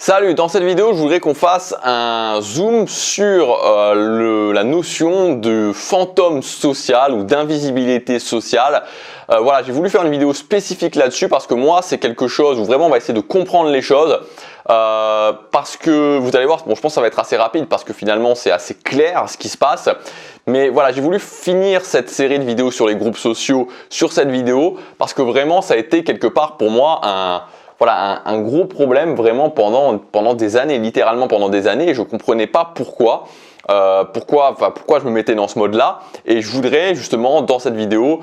Salut, dans cette vidéo, je voudrais qu'on fasse un zoom sur la notion de fantôme social ou d'invisibilité sociale. Voilà, j'ai voulu faire une vidéo spécifique là-dessus parce que moi, c'est quelque chose où vraiment on va essayer de comprendre les choses. Parce que vous allez voir, bon, je pense que ça va être assez rapide parce que finalement c'est assez clair ce qui se passe. Mais voilà, j'ai voulu finir cette série de vidéos sur les groupes sociaux sur cette vidéo parce que vraiment ça a été quelque part pour moi un gros problème vraiment pendant des années, littéralement pendant des années, et je ne comprenais pas pourquoi je me mettais dans ce mode-là. Et je voudrais justement dans cette vidéo,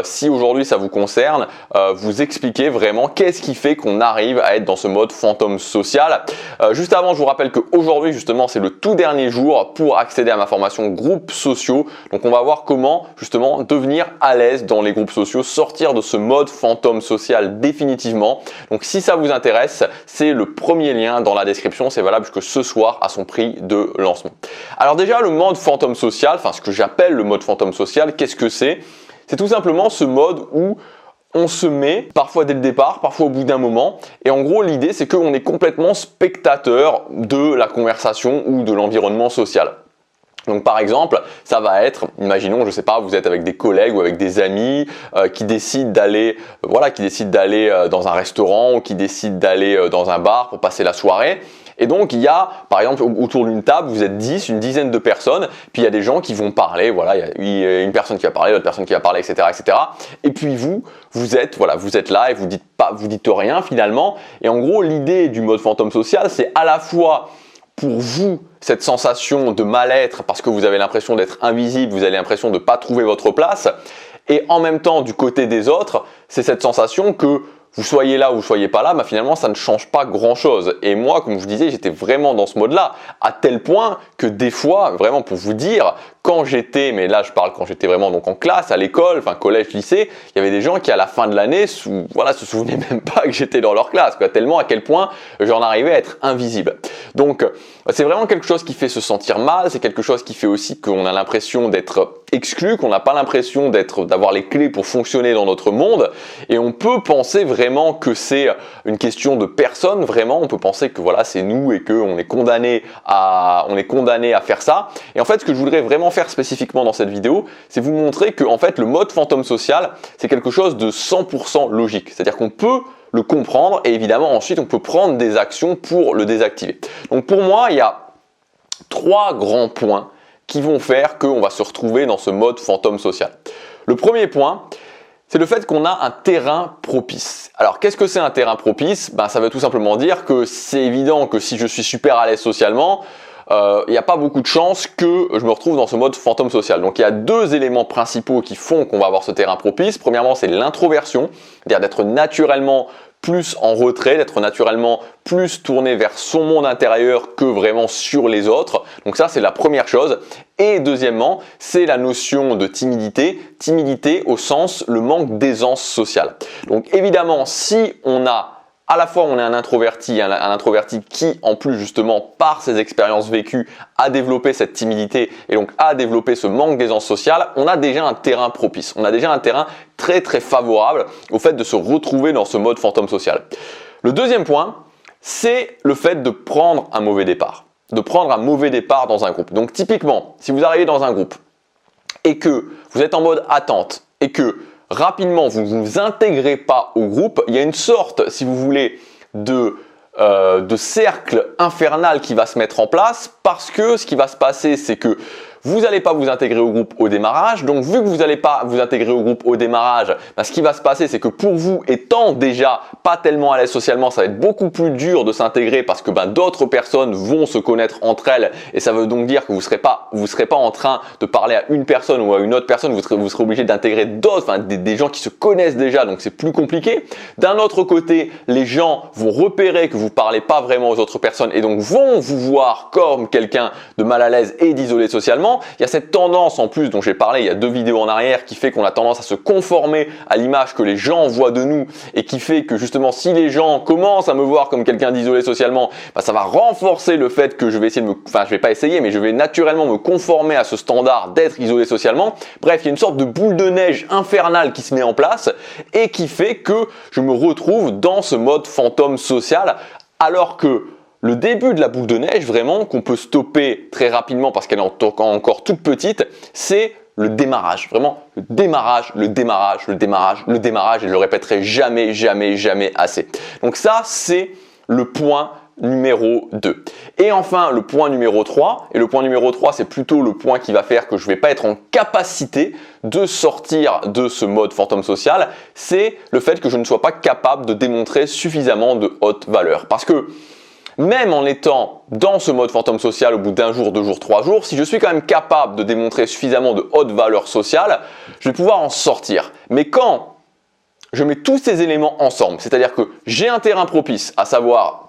si aujourd'hui ça vous concerne, vous expliquer vraiment qu'est-ce qui fait qu'on arrive à être dans ce mode fantôme social. Juste avant, je vous rappelle qu'aujourd'hui justement c'est le tout dernier jour pour accéder à ma formation groupes sociaux. Donc on va voir comment justement devenir à l'aise dans les groupes sociaux, sortir de ce mode fantôme social définitivement. Donc si ça vous intéresse, c'est le premier lien dans la description, c'est valable jusque ce soir à son prix de lancement. Alors déjà, le mode fantôme social, enfin ce que j'appelle le mode fantôme social, qu'est-ce que c'est? C'est tout simplement ce mode où on se met, parfois dès le départ, parfois au bout d'un moment, et en gros l'idée c'est qu'on est complètement spectateur de la conversation ou de l'environnement social. Donc par exemple, ça va être, imaginons, je sais pas, vous êtes avec des collègues ou avec des amis qui décident d'aller dans un restaurant ou qui décident d'aller dans un bar pour passer la soirée. Et donc il y a, par exemple, autour d'une table, vous êtes 10, une dizaine de personnes, puis il y a des gens qui vont parler, voilà, il y a une personne qui va parler, l'autre personne qui va parler, etc., etc. Et puis vous êtes là et vous dites rien finalement. Et en gros, l'idée du mode fantôme social, c'est à la fois pour vous cette sensation de mal-être parce que vous avez l'impression d'être invisible, vous avez l'impression de ne pas trouver votre place, et en même temps du côté des autres, c'est cette sensation que vous soyez là ou vous soyez pas là, bah finalement ça ne change pas grand chose. Et moi, comme je vous disais, j'étais vraiment dans ce mode-là, à tel point que des fois, vraiment pour vous dire, quand j'étais, mais là je parle quand j'étais vraiment donc en classe, à l'école, enfin collège, lycée, il y avait des gens qui à la fin de l'année, se souvenaient même pas que j'étais dans leur classe, quoi, tellement à quel point j'en arrivais à être invisible. Donc c'est vraiment quelque chose qui fait se sentir mal, c'est quelque chose qui fait aussi qu'on a l'impression d'être exclu, qu'on n'a pas l'impression d'avoir les clés pour fonctionner dans notre monde, et on peut penser vraiment que c'est une question de personne, vraiment, on peut penser que voilà c'est nous et qu'on est condamné à faire ça. Et en fait, ce que je voudrais vraiment faire spécifiquement dans cette vidéo, c'est vous montrer que en fait le mode fantôme social, c'est quelque chose de 100% logique, c'est-à-dire qu'on peut le comprendre et évidemment ensuite on peut prendre des actions pour le désactiver. Donc pour moi, il y a 3 grands points qui vont faire qu'on va se retrouver dans ce mode fantôme social. Le premier point, c'est le fait qu'on a un terrain propice. Alors qu'est-ce que c'est un terrain propice? Ça veut tout simplement dire que c'est évident que si je suis super à l'aise socialement, il n'y a pas beaucoup de chances que je me retrouve dans ce mode fantôme social. Donc il y a 2 éléments principaux qui font qu'on va avoir ce terrain propice. Premièrement, c'est l'introversion, c'est-à-dire d'être naturellement plus en retrait, d'être naturellement plus tourné vers son monde intérieur que vraiment sur les autres. Donc ça, c'est la première chose. Et deuxièmement, c'est la notion de timidité. Timidité au sens le manque d'aisance sociale. Donc évidemment, si on a à la fois on est un introverti qui en plus justement par ses expériences vécues a développé cette timidité et donc a développé ce manque d'aisance sociale, on a déjà un terrain propice, on a déjà un terrain très très favorable au fait de se retrouver dans ce mode fantôme social. Le deuxième point, c'est le fait de prendre un mauvais départ, dans un groupe. Donc typiquement, si vous arrivez dans un groupe et que vous êtes en mode attente et que rapidement, vous ne vous intégrez pas au groupe, il y a une sorte, si vous voulez, de cercle infernal qui va se mettre en place parce que ce qui va se passer, c'est que vous n'allez pas vous intégrer au groupe au démarrage. Donc, vu que vous n'allez pas vous intégrer au groupe au démarrage, ce qui va se passer, c'est que pour vous, étant déjà pas tellement à l'aise socialement, ça va être beaucoup plus dur de s'intégrer parce que d'autres personnes vont se connaître entre elles. Et ça veut donc dire que vous serez pas en train de parler à une personne ou à une autre personne. Vous serez obligé d'intégrer d'autres, des gens qui se connaissent déjà. Donc, c'est plus compliqué. D'un autre côté, les gens vont repérer que vous parlez pas vraiment aux autres personnes et donc vont vous voir comme quelqu'un de mal à l'aise et d'isolé socialement. Il y a cette tendance en plus dont j'ai parlé il y a 2 vidéos en arrière qui fait qu'on a tendance à se conformer à l'image que les gens voient de nous et qui fait que justement si les gens commencent à me voir comme quelqu'un d'isolé socialement, ça va renforcer le fait que je vais essayer je vais pas essayer mais je vais naturellement me conformer à ce standard d'être isolé socialement. Bref, il y a une sorte de boule de neige infernale qui se met en place et qui fait que je me retrouve dans ce mode fantôme social alors que le début de la boule de neige vraiment qu'on peut stopper très rapidement parce qu'elle est encore toute petite, c'est le démarrage. Vraiment le démarrage, le démarrage, le démarrage, le démarrage, et je le répéterai jamais, jamais, jamais assez. Donc ça, c'est le point numéro 2. Et enfin, le point numéro 3, et le point numéro 3, c'est plutôt le point qui va faire que je ne vais pas être en capacité de sortir de ce mode fantôme social, c'est le fait que je ne sois pas capable de démontrer suffisamment de haute valeur. Parce que même en étant dans ce mode fantôme social au bout d'un jour, 2 jours, 3 jours, si je suis quand même capable de démontrer suffisamment de haute valeur sociale, je vais pouvoir en sortir. Mais quand je mets tous ces éléments ensemble, c'est-à-dire que j'ai un terrain propice, à savoir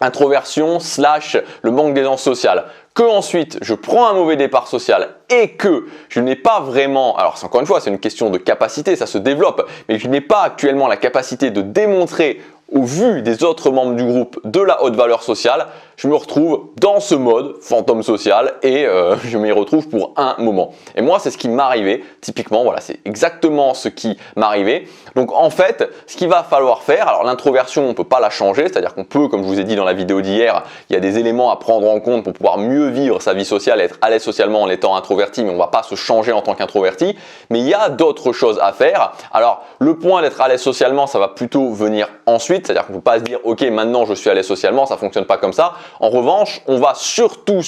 introversion / le manque d'aisance sociale, que ensuite je prends un mauvais départ social et que je n'ai pas vraiment, alors encore une fois c'est une question de capacité, ça se développe, mais je n'ai pas actuellement la capacité de démontrer au vu des autres membres du groupe de la haute valeur sociale, je me retrouve dans ce mode fantôme social et je m'y retrouve pour un moment. Et moi, c'est ce qui m'arrivait, typiquement, voilà, c'est exactement ce qui m'arrivait. Donc en fait, ce qu'il va falloir faire, alors l'introversion, on ne peut pas la changer, c'est-à-dire qu'on peut, comme je vous ai dit dans la vidéo d'hier, il y a des éléments à prendre en compte pour pouvoir mieux vivre sa vie sociale, être à l'aise socialement en étant introverti, mais on ne va pas se changer en tant qu'introverti. Mais il y a d'autres choses à faire. Alors, le point d'être à l'aise socialement, ça va plutôt venir ensuite. C'est-à-dire qu'on ne peut pas se dire « Ok, maintenant je suis à l'aise socialement », ça ne fonctionne pas comme ça. En revanche, on va surtout,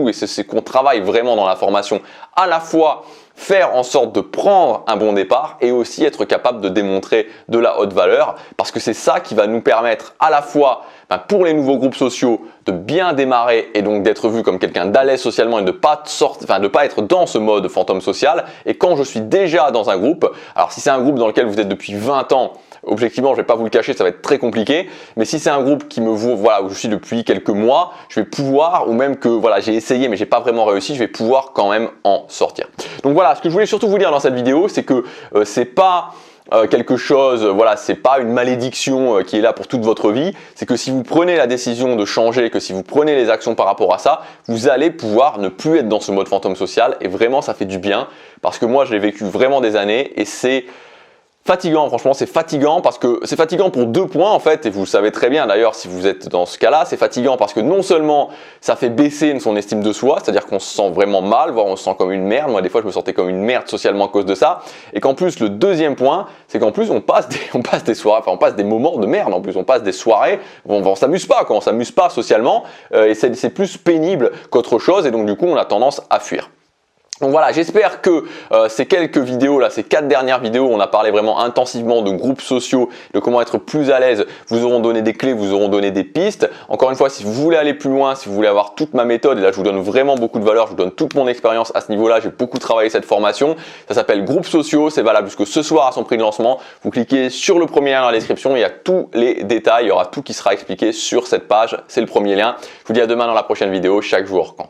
et c'est ce qu'on travaille vraiment dans la formation, à la fois faire en sorte de prendre un bon départ et aussi être capable de démontrer de la haute valeur, parce que c'est ça qui va nous permettre à la fois pour les nouveaux groupes sociaux de bien démarrer et donc d'être vu comme quelqu'un d'à l'aise socialement et de pas être dans ce mode fantôme social. Et quand je suis déjà dans un groupe, alors si c'est un groupe dans lequel vous êtes depuis 20 ans, objectivement, je ne vais pas vous le cacher, ça va être très compliqué. Mais si c'est un groupe qui me vaut, voilà, où je suis depuis quelques mois, je vais pouvoir, ou même que voilà, j'ai essayé mais j'ai pas vraiment réussi, je vais pouvoir quand même en sortir. Donc voilà, ce que je voulais surtout vous dire dans cette vidéo, c'est que c'est pas quelque chose, voilà, c'est pas une malédiction qui est là pour toute votre vie. C'est que si vous prenez la décision de changer, que si vous prenez les actions par rapport à ça, vous allez pouvoir ne plus être dans ce mode fantôme social. Et vraiment, ça fait du bien parce que moi, je l'ai vécu vraiment des années et c'est fatigant, franchement c'est fatigant parce que c'est fatigant pour 2 points en fait, et vous le savez très bien d'ailleurs si vous êtes dans ce cas-là, c'est fatigant parce que non seulement ça fait baisser son estime de soi, c'est-à-dire qu'on se sent vraiment mal, voire on se sent comme une merde, moi des fois je me sentais comme une merde socialement à cause de ça, et qu'en plus le deuxième point, c'est qu'en plus on passe des soirées, enfin on passe des moments de merde en plus, on passe des soirées, on s'amuse pas quoi, on s'amuse pas socialement, et c'est plus pénible qu'autre chose, et donc du coup on a tendance à fuir. Donc voilà, j'espère que ces quelques vidéos là, ces 4 dernières vidéos, on a parlé vraiment intensivement de groupes sociaux, de comment être plus à l'aise, vous auront donné des clés, vous auront donné des pistes. Encore une fois, si vous voulez aller plus loin, si vous voulez avoir toute ma méthode, et là je vous donne vraiment beaucoup de valeur, je vous donne toute mon expérience à ce niveau-là, j'ai beaucoup travaillé cette formation. Ça s'appelle groupes sociaux, c'est valable jusque ce soir à son prix de lancement. Vous cliquez sur le premier lien dans la description, il y a tous les détails, il y aura tout qui sera expliqué sur cette page, c'est le premier lien. Je vous dis à demain dans la prochaine vidéo, chaque jour quand.